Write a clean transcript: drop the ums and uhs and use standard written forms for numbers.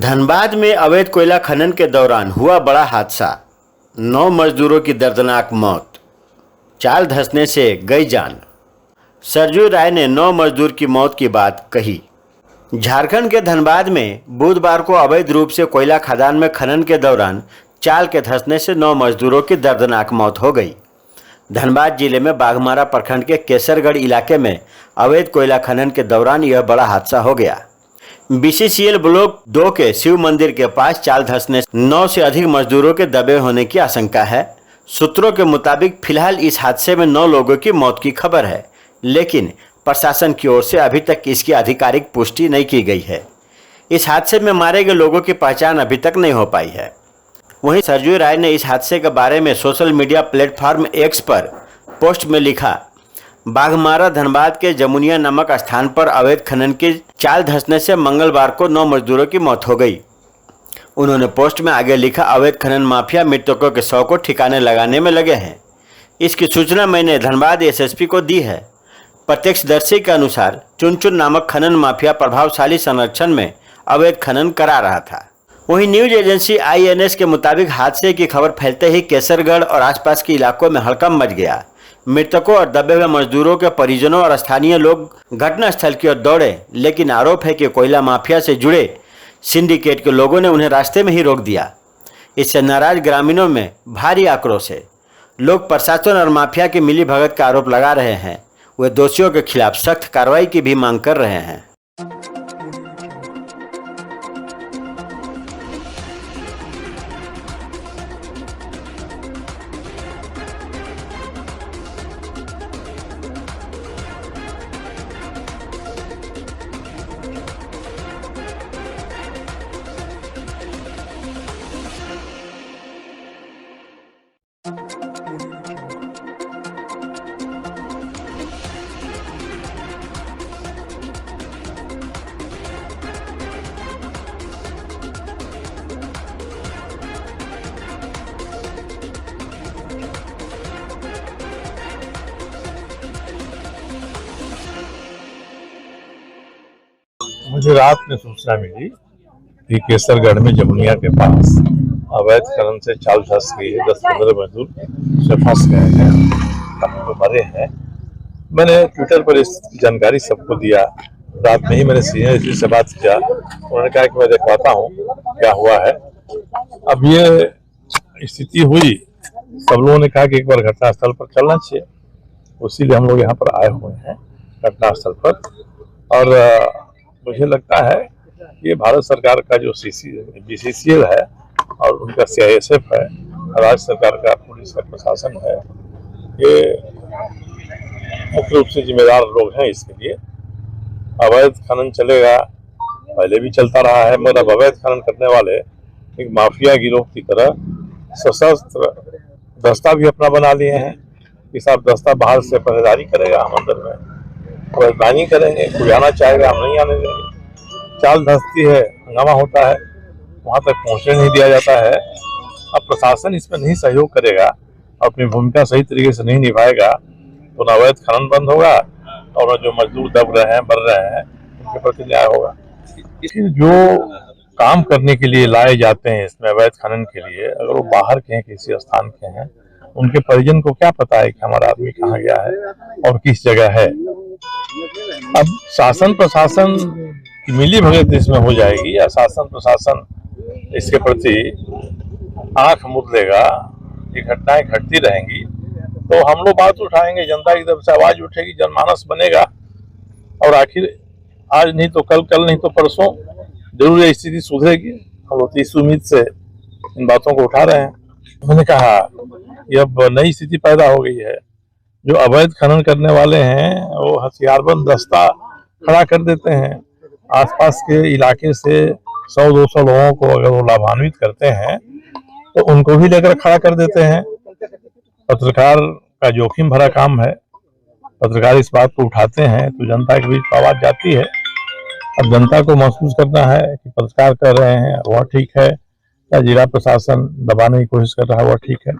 धनबाद में अवैध कोयला खनन के दौरान हुआ बड़ा हादसा। 9 मजदूरों की दर्दनाक मौत, चाल धंसने से गई जान। सरजू राय ने 9 मजदूर की मौत की बात कही। झारखंड के धनबाद में बुधवार को अवैध रूप से कोयला खदान में खनन के दौरान चाल के धंसने से 9 मजदूरों की दर्दनाक मौत हो गई। धनबाद जिले में बाघमारा प्रखंड के केसरगढ़ इलाके में अवैध कोयला खनन के दौरान यह बड़ा हादसा हो गया। बीसीसीएल ब्लॉक 2 के शिव मंदिर के पास चाल धंसने से 9 से अधिक मजदूरों के दबे होने की आशंका है। सूत्रों के मुताबिक फिलहाल इस हादसे में 9 लोगों की मौत की खबर है, लेकिन प्रशासन की ओर से अभी तक इसकी आधिकारिक पुष्टि नहीं की गई है। इस हादसे में मारे गए लोगों की पहचान अभी तक नहीं हो पाई है। वहीं सरजू राय ने इस हादसे के बारे में सोशल मीडिया प्लेटफॉर्म एक्स पर पोस्ट में लिखा, बाघमारा धनबाद के जमुनिया नामक स्थान पर अवैध खनन की चाल धंसने से मंगलवार को 9 मजदूरों की मौत हो गई। उन्होंने पोस्ट में आगे लिखा, अवैध खनन माफिया मृतकों के शव को ठिकाने लगाने में लगे हैं। इसकी सूचना मैंने धनबाद एसएसपी को दी है। प्रत्यक्षदर्शी के अनुसार चुनचुन नामक खनन माफिया प्रभावशाली संरक्षण में अवैध खनन करा रहा था। वहीं न्यूज एजेंसी INS के मुताबिक हादसे की खबर फैलते ही केसरगढ़ और आसपास के इलाकों में हड़कंप मच गया। मृतकों और दबे हुए मजदूरों के परिजनों और स्थानीय लोग घटनास्थल की ओर दौड़े, लेकिन आरोप है कि कोयला माफिया से जुड़े सिंडिकेट के लोगों ने उन्हें रास्ते में ही रोक दिया। इससे नाराज ग्रामीणों में भारी आक्रोश है। लोग प्रशासन और माफिया की मिलीभगत का आरोप लगा रहे हैं। वे दोषियों के खिलाफ सख्त कार्रवाई की भी मांग कर रहे हैं। मुझे रात में सूचना मिली कि केसरगढ़ में जमुनिया के पास अवैध खनन से चाल धंस गई है। 10-15 मजदूर से फंस गए हैं, काफी लोग मरे हैं। मैंने ट्विटर पर इस जानकारी सबको दिया। रात में ही मैंने सीनियर से बात किया। उन्होंने कहा कि मैं दिखवाता हूँ क्या हुआ है। अब ये स्थिति हुई, सब लोगों ने कहा कि एक बार घटनास्थल पर चलना चाहिए, इसीलिए हम लोग यहाँ पर आए हुए हैं घटनास्थल पर। और मुझे लगता है ये भारत सरकार का जो BCCL है और उनका CISF है, राज्य सरकार का पुलिस का प्रशासन है, ये मुख्य रूप से जिम्मेदार लोग हैं इसके लिए। अवैध खनन चलेगा, पहले भी चलता रहा है, मगर अब अवैध खनन करने वाले एक माफिया गिरोह की तरह सशस्त्र दस्ता भी अपना बना लिए हैं। कि साहब दस्ता बाहर से पहरेदारी करेगा, हम अंदर में अवैधानी करेंगे, कोई आना चाहेगा हम नहीं आने देंगे। चाल धंसती है, हंगामा होता है, वहां तक पहुंचने नहीं दिया जाता है। अब प्रशासन इसमें नहीं सहयोग करेगा, अपनी भूमिका सही तरीके से नहीं निभाएगा तो न अवैध खनन बंद होगा और जो मजदूर दब रहे हैं, मर रहे हैं, उनके प्रति न्याय होगा। इसलिए जो काम करने के लिए लाए जाते हैं इसमें अवैध खनन के लिए, अगर वो बाहर के हैं, किसी स्थान के हैं, उनके परिजन को क्या पता है कि हमारा आदमी कहाँ गया है और किस जगह है। अब शासन प्रशासन की मिलीभगत इसमें हो जाएगी या शासन प्रशासन इसके प्रति आंख मूंद लेगा, ये घटनाएं घटती रहेंगी तो हम लोग बात उठाएंगे, जनता की तरफ से आवाज उठेगी, जनमानस बनेगा और आखिर आज नहीं तो कल, कल नहीं तो परसों जरूर ये स्थिति सुधरेगी। हम लोग इस उम्मीद से इन बातों को उठा रहे हैं। मैंने कहा ये अब नई स्थिति पैदा हो गई है। जो अवैध खनन करने वाले हैं वो हथियारबंद दस्ता खड़ा कर देते हैं। आसपास के इलाके से 100-200 लोगों को अगर वो लाभान्वित करते हैं तो उनको भी लेकर खड़ा कर देते हैं। पत्रकार का जोखिम भरा काम है। पत्रकार इस बात को उठाते हैं तो जनता के बीच आवाज जाती है। अब जनता को महसूस करना है कि पत्रकार कर रहे हैं वह ठीक है या जिला प्रशासन दबाने की कोशिश कर रहा है वह ठीक है।